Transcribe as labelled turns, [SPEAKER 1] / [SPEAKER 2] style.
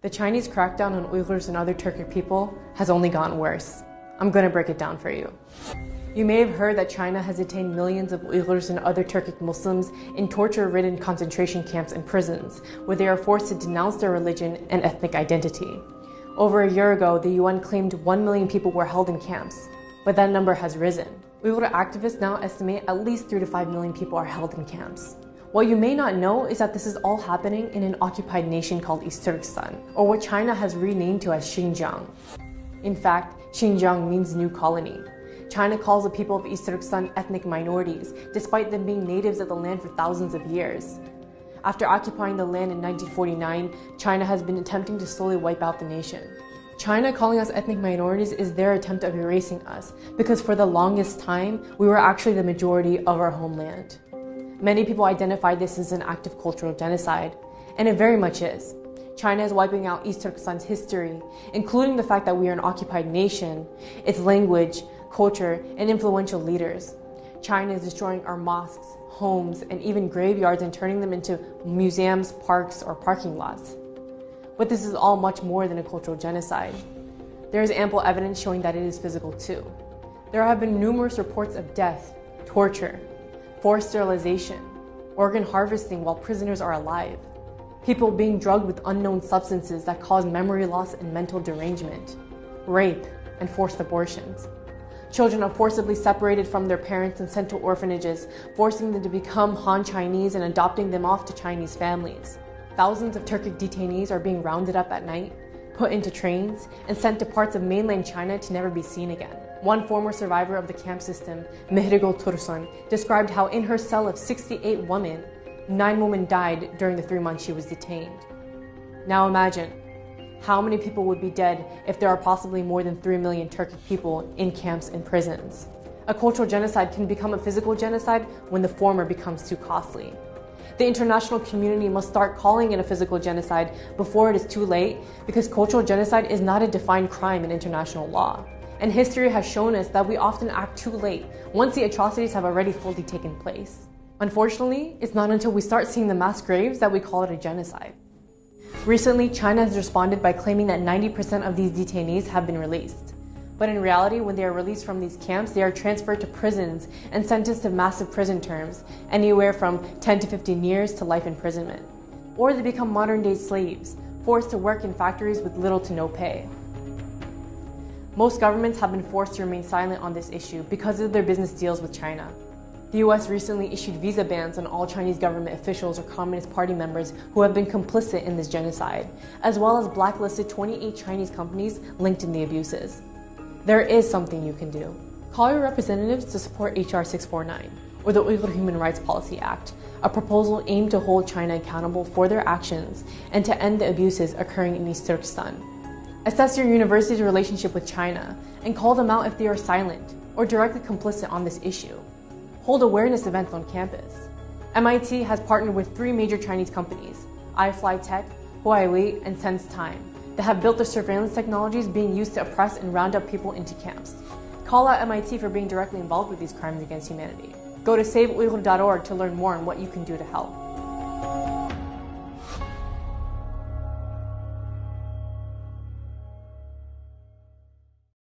[SPEAKER 1] The Chinese crackdown on Uyghurs and other Turkic people has only gotten worse. I'm gonna break it down for you. You may have heard that China has detained millions of Uyghurs and other Turkic Muslims in torture-ridden concentration camps and prisons, where they are forced to denounce their religion and ethnic identity. Over a year ago, the UN claimed 1 million people were held in camps, but that number has risen. Uyghur activists now estimate at least 3 to 5 million people are held in camps. What you may not know is that this is all happening in an occupied nation called East Turkestan, or what China has renamed to as Xinjiang. In fact, Xinjiang means new colony. China calls the people of East Turkestan ethnic minorities, despite them being natives of the land for thousands of years. After occupying the land in 1949, China has been attempting to slowly wipe out the nation. China calling us ethnic minorities is their attempt of erasing us, because for the longest time, we were actually the majority of our homeland. Many people identify this as an act of cultural genocide, and it very much is. China is wiping out East Turkestan's history, including the fact that we are an occupied nation, its language, culture, and influential leaders. China is destroying our mosques, homes, and even graveyards and turning them into museums, parks, or parking lots. But this is all much more than a cultural genocide. There is ample evidence showing that it is physical too. There have been numerous reports of death, torture, forced sterilization, organ harvesting while prisoners are alive, people being drugged with unknown substances that cause memory loss and mental derangement, rape, and forced abortions. Children are forcibly separated from their parents and sent to orphanages, forcing them to become Han Chinese and adopting them off to Chinese families. Thousands of Turkic detainees are being rounded up at night, put into trains, and sent to parts of mainland China to never be seen again. One former survivor of the camp system, Mehdigul Tursun, described how in her cell of 68 women, 9 women died during the 3 months she was detained. Now imagine, how many people would be dead if there are possibly more than 3 million Turkic people in camps and prisons? A cultural genocide can become a physical genocide when the former becomes too costly. The international community must start calling it a physical genocide before it is too late, because cultural genocide is not a defined crime in international law. And history has shown us that we often act too late, once the atrocities have already fully taken place. Unfortunately, it's not until we start seeing the mass graves that we call it a genocide. Recently, China has responded by claiming that 90% of these detainees have been released. But in reality, when they are released from these camps, they are transferred to prisons and sentenced to massive prison terms, anywhere from 10 to 15 years to life imprisonment. Or they become modern-day slaves, forced to work in factories with little to no pay. Most governments have been forced to remain silent on this issue because of their business deals with China. The US recently issued visa bans on all Chinese government officials or Communist Party members who have been complicit in this genocide, as well as blacklisted 28 Chinese companies linked in the abuses. There is something you can do. Call your representatives to support HR 649, or the Uyghur Human Rights Policy Act, a proposal aimed to hold China accountable for their actions and to end the abuses occurring in East Turkestan. Assess your university's relationship with China and call them out if they are silent or directly complicit on this issue. Hold awareness events on campus. MIT has partnered with 3 major Chinese companies, iFlyTech, Huawei, and SenseTime, that have built the surveillance technologies being used to oppress and round up people into camps. Call out MIT for being directly involved with these crimes against humanity. Go to saveuyghur.org to learn more on what you can do to help.